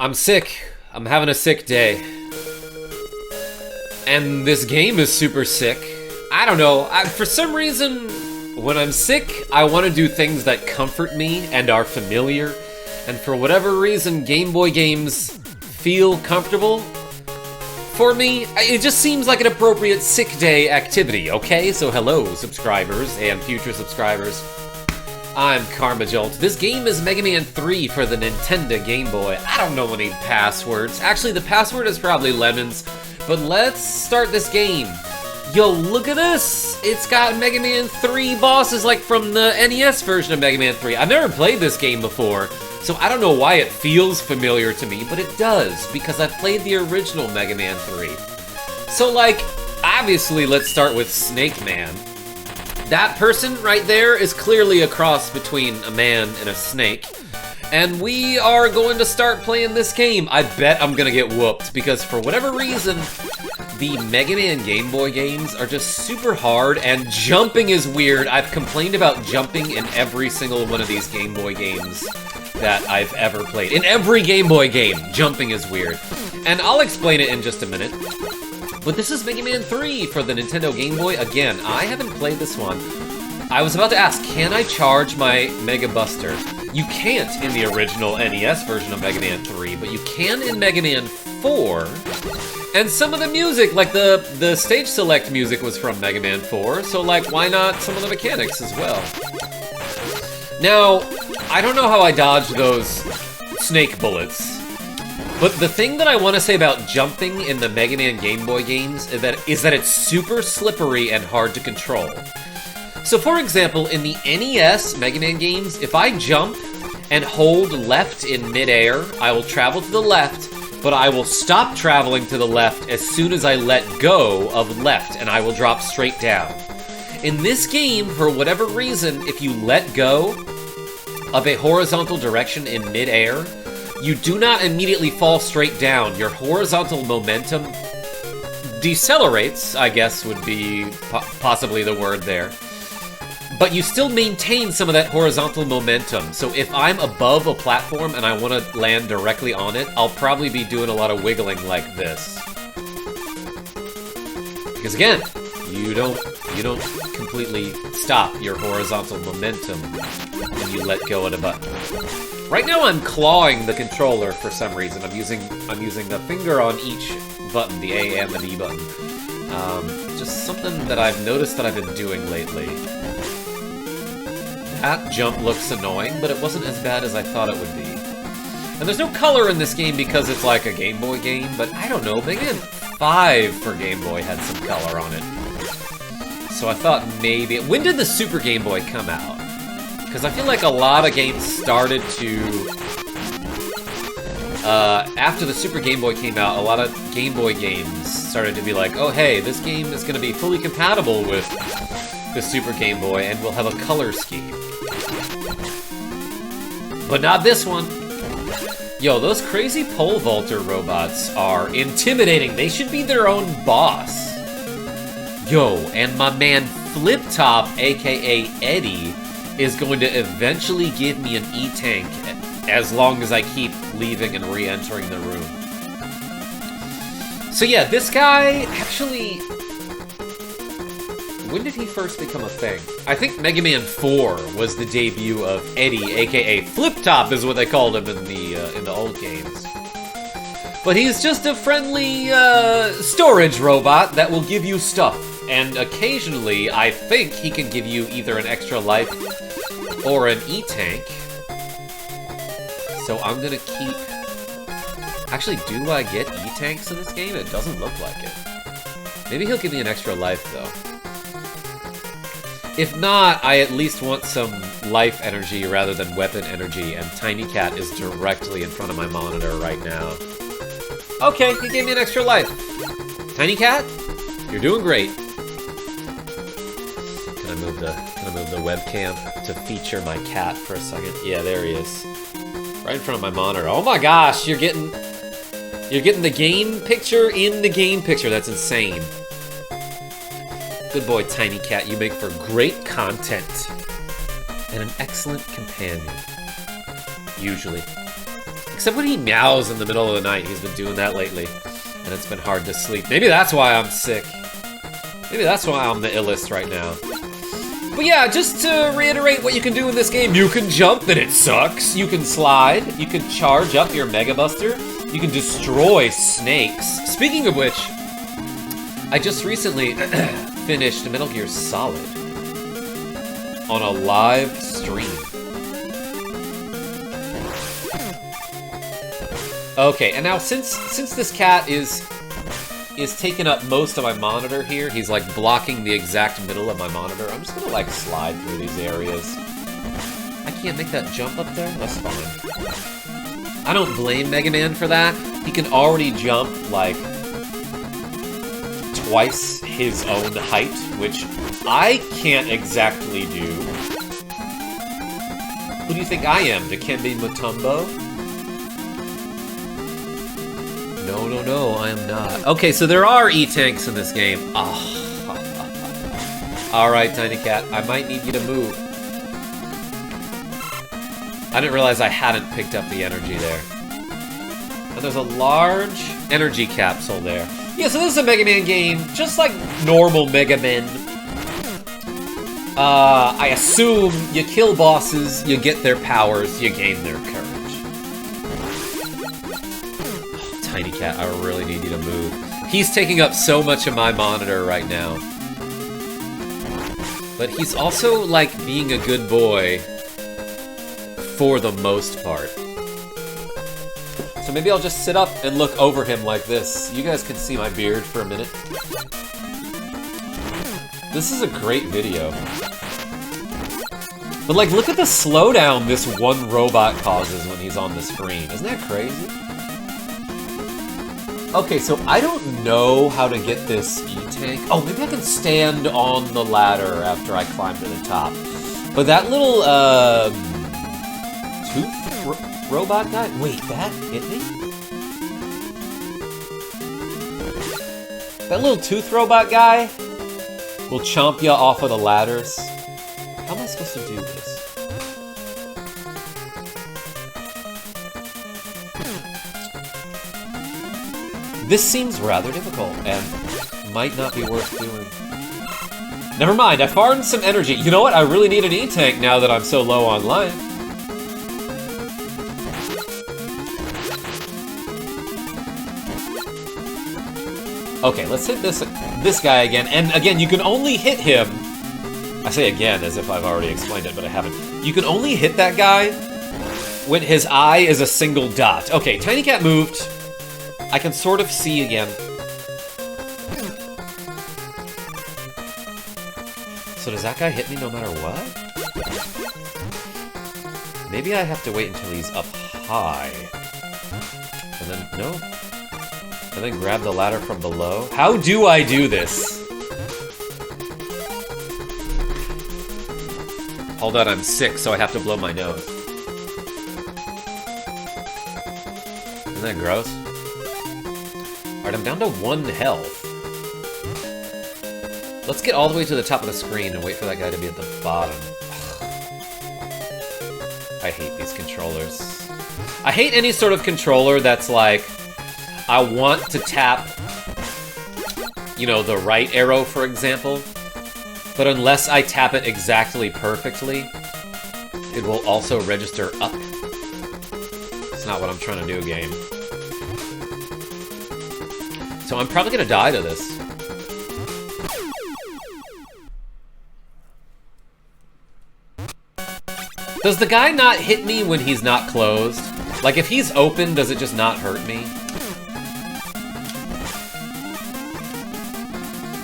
I'm sick. I'm having a sick day. And this game is super sick. I don't know. For some reason, when I'm sick, I want to do things that comfort me and are familiar. And for whatever reason, Game Boy games feel comfortable. For me, it just seems like an appropriate sick day activity, okay? So hello, subscribers and future subscribers. I'm Karmajolt. This game is Mega Man 3 for the Nintendo Game Boy. I don't know any passwords. Actually, the password is probably Lemons. But let's start this game. Yo, look at this! It's got Mega Man 3 bosses like from the NES version of Mega Man 3. I've never played this game before, so I don't know why it feels familiar to me, but it does, because I've played the original Mega Man 3. So, like, obviously, let's start with Snake Man. That person right there is clearly a cross between a man and a snake. And we are going to start playing this game. I bet I'm gonna get whooped, because for whatever reason, the Mega Man Game Boy games are just super hard, and jumping is weird. I've complained about jumping in every single one of these Game Boy games that I've ever played. In every Game Boy game, jumping is weird. And I'll explain it in just a minute. But this is Mega Man 3 for the Nintendo Game Boy. Again, I haven't played this one. I was about to ask, can I charge my Mega Buster? You can't in the original NES version of Mega Man 3, but you can in Mega Man 4. And some of the music, like the stage select music was from Mega Man 4, so like, why not some of the mechanics as well? Now, I don't know how I dodged those snake bullets. But the thing that I want to say about jumping in the Mega Man Game Boy games is that it's super slippery and hard to control. So for example, in the NES Mega Man games, if I jump and hold left in midair, I will travel to the left, but I will stop traveling to the left as soon as I let go of left, and I will drop straight down. In this game, for whatever reason, if you let go of a horizontal direction in midair, you do not immediately fall straight down. Your horizontal momentum decelerates, I guess would be possibly the word there. But you still maintain some of that horizontal momentum. So if I'm above a platform and I want to land directly on it, I'll probably be doing a lot of wiggling like this. Because again, you don't completely stop your horizontal momentum when you let go of the button. Right now I'm clawing the controller for some reason. I'm using the finger on each button, the A and the B button. Just something that I've noticed that I've been doing lately. That jump looks annoying, but it wasn't as bad as I thought it would be. And there's no color in this game because it's like a Game Boy game, but I don't know, Mega Man 5 for Game Boy had some color on it. So I thought maybe... When did the Super Game Boy come out? Because I feel like a lot of games started to... after the Super Game Boy came out, a lot of Game Boy games started to be like, oh hey, this game is going to be fully compatible with the Super Game Boy, and we'll have a color scheme. But not this one. Yo, those crazy pole vaulter robots are intimidating. They should be their own boss. Yo, and my man Flip Top, aka Eddie, is going to eventually give me an E-Tank as long as I keep leaving and re-entering the room. So yeah, this guy actually... When did he first become a thing? I think Mega Man 4 was the debut of Eddie, aka Flip Top is what they called him in the old games. But he's just a friendly storage robot that will give you stuff. And occasionally, I think he can give you either an extra life or an E-Tank. So I'm gonna keep... Actually, do I get E-Tanks in this game? It doesn't look like it. Maybe he'll give me an extra life, though. If not, I at least want some life energy rather than weapon energy, and Tiny Cat is directly in front of my monitor right now. Okay, he gave me an extra life. Tiny Cat, you're doing great. Can I move the webcam to feature my cat for a second? Yeah, there he is. Right in front of my monitor. Oh my gosh, you're getting the game picture in the game picture. That's insane. Good boy, Tiny Cat. You make for great content and an excellent companion. Usually. Except when he meows in the middle of the night. He's been doing that lately. And it's been hard to sleep. Maybe that's why I'm sick. Maybe that's why I'm the illest right now. But yeah, just to reiterate what you can do in this game. You can jump and it sucks. You can slide. You can charge up your Mega Buster. You can destroy snakes. Speaking of which, I just recently finished Metal Gear Solid on a live stream. Okay, and now since this cat is taking up most of my monitor here, he's like blocking the exact middle of my monitor. I'm just gonna like slide through these areas. I can't make that jump up there? That's fine. I don't blame Mega Man for that. He can already jump like twice his own height, which I can't exactly do. Who do you think I am, Dikembe Mutombo? No, I am not. Okay, so there are E-Tanks in this game. Oh. Alright, Tiny Cat, I might need you to move. I didn't realize I hadn't picked up the energy there. And there's a large energy capsule there. Yeah, so this is a Mega Man game, just like normal Mega Men. I assume you kill bosses, you get their powers, you gain their courage. Tiny Cat, I really need you to move. He's taking up so much of my monitor right now. But he's also, like, being a good boy for the most part. So maybe I'll just sit up and look over him like this. You guys can see my beard for a minute. This is a great video. But, like, look at the slowdown this one robot causes when he's on the screen. Isn't that crazy? Okay, so I don't know how to get this E-Tank. Oh, maybe I can stand on the ladder after I climb to the top. But that little, tooth robot guy? Wait, that hit me? That little tooth robot guy will chomp you off of the ladders. How am I supposed to do this? This seems rather difficult, and might not be worth doing. Never mind, I farmed some energy. You know what? I really need an E-Tank now that I'm so low on life. Okay, let's hit this guy again. And again, you can only hit him... I say again as if I've already explained it, but I haven't. You can only hit that guy when his eye is a single dot. Okay, Tiny Cat moved. I can sort of see again. So does that guy hit me no matter what? Maybe I have to wait until he's up high. And then, no. And then grab the ladder from below. How do I do this? Hold on, I'm sick, so I have to blow my nose. Isn't that gross? Alright, I'm down to 1 health. Let's get all the way to the top of the screen and wait for that guy to be at the bottom. Ugh. I hate these controllers. I hate any sort of controller that's like, I want to tap, you know, the right arrow, for example, but unless I tap it exactly perfectly, it will also register up. It's not what I'm trying to do, game. So I'm probably gonna die to this. Does the guy not hit me when he's not closed? Like, if he's open, does it just not hurt me?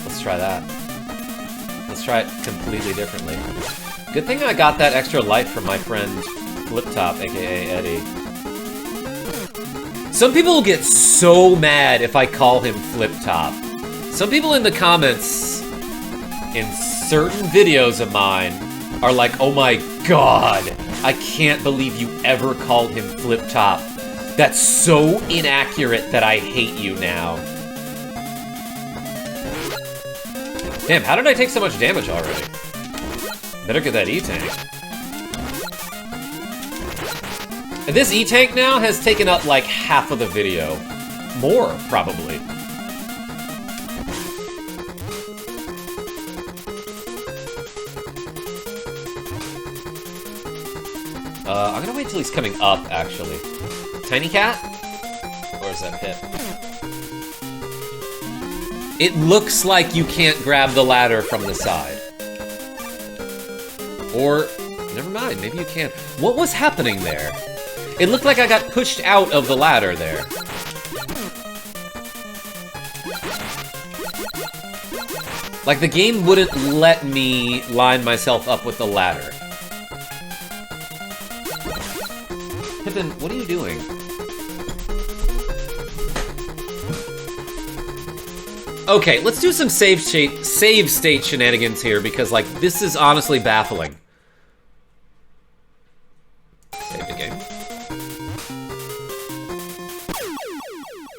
Let's try that. Let's try it completely differently. Good thing I got that extra life from my friend Flip Top, aka Eddie. Some people will get so mad if I call him Flip Top. Some people in the comments in certain videos of mine are like, oh my god, I can't believe you ever called him Flip Top. That's so inaccurate that I hate you now. Damn, how did I take so much damage already? Better get that E-Tank. This E-Tank now has taken up like half of the video. More, probably. I'm gonna wait till he's coming up, actually. Tiny Cat? Or is that Pip? It looks like you can't grab the ladder from the side. Or, never mind, maybe you can. What was happening there? It looked like I got pushed out of the ladder there. Like the game wouldn't let me line myself up with the ladder. Pippin, what are you doing? Okay, let's do some save state shenanigans here, because, like, this is honestly baffling. Save the game.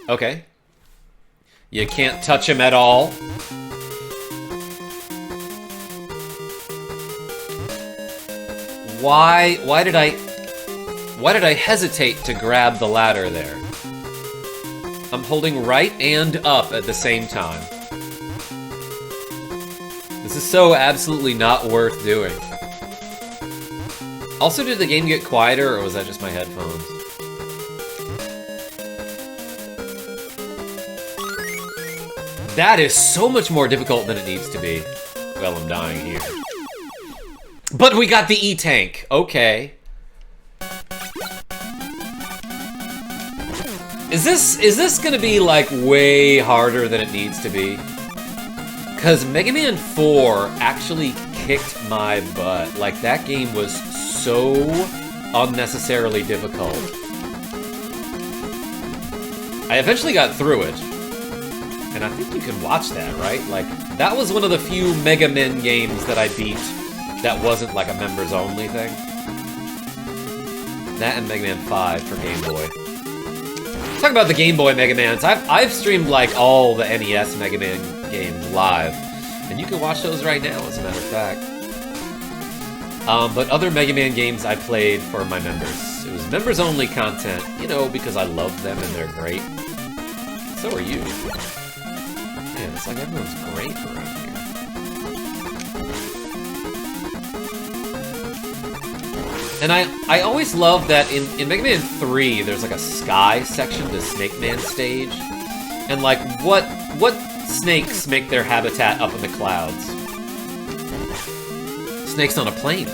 Okay. You can't touch him at all. Why did I hesitate to grab the ladder there? I'm holding right and up at the same time. This is so absolutely not worth doing. Also, did the game get quieter, or was that just my headphones? That is so much more difficult than it needs to be. Well, I'm dying here. But we got the E-Tank. Okay. Is this gonna be, like, way harder than it needs to be? Because Mega Man 4 actually kicked my butt. Like, that game was so unnecessarily difficult. I eventually got through it. And I think you can watch that, right? Like, that was one of the few Mega Man games that I beat that wasn't, like, a members-only thing. That and Mega Man 5 for Game Boy. Talk about the Game Boy Mega Mans. I've streamed like all the NES Mega Man games live, and you can watch those right now, as a matter of fact. But other Mega Man games I played for my members. It was members-only content, you know, because I love them and they're great. So are you. Man, it's like everyone's great around here. And I always love that in Mega Man 3, there's like a sky section, the Snake Man stage. And like, what snakes make their habitat up in the clouds? Snakes on a plane.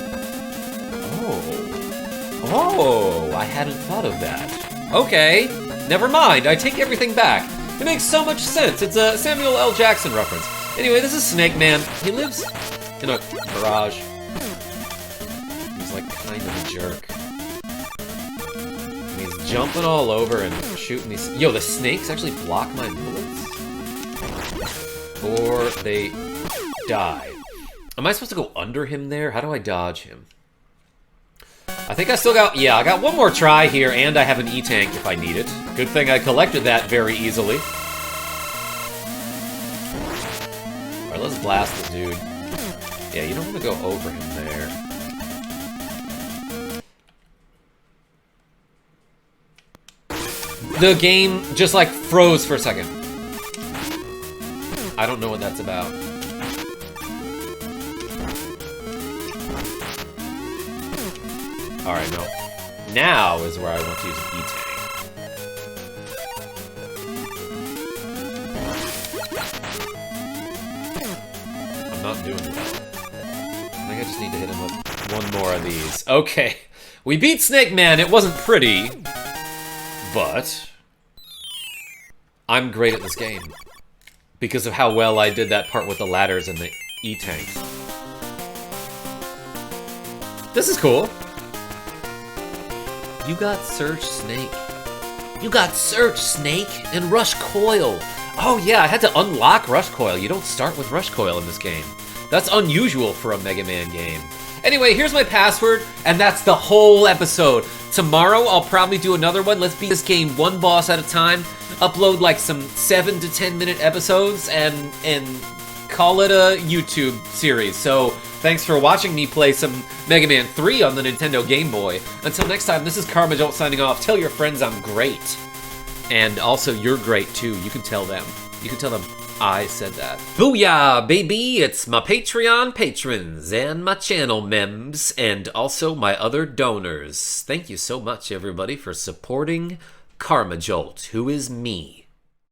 Oh, I hadn't thought of that. Okay, never mind, I take everything back. It makes so much sense. It's a Samuel L. Jackson reference. Anyway, this is Snake Man. He lives in a garage. Like, kind of a jerk. And he's jumping all over and shooting these... Yo, the snakes actually block my bullets? Or they die. Am I supposed to go under him there? How do I dodge him? I think I still got... Yeah, I got one more try here, and I have an E-Tank if I need it. Good thing I collected that very easily. Alright, let's blast this dude. Yeah, you don't want to go over him there. The game just, like, froze for a second. I don't know what that's about. Alright, no. Now is where I want to use an E-Tank. I'm not doing well. I think I just need to hit him with one more of these. Okay. We beat Snake Man. It wasn't pretty. But I'm great at this game because of how well I did that part with the ladders and the E-Tanks. This is cool. You got Surge Snake. You got Surge Snake and Rush Coil. Oh yeah, I had to unlock Rush Coil. You don't start with Rush Coil in this game. That's unusual for a Mega Man game. Anyway, here's my password, and that's the whole episode. Tomorrow, I'll probably do another one. Let's beat this game one boss at a time. Upload like some 7 to 10 minute episodes, and call it a YouTube series. So, thanks for watching me play some Mega Man 3 on the Nintendo Game Boy. Until next time, this is Karma Jolt signing off. Tell your friends I'm great. And also, you're great too. You can tell them. You can tell them I said that. Booyah, baby! It's my Patreon patrons and my channel mems and also my other donors. Thank you so much, everybody, for supporting Karma Jolt, who is me.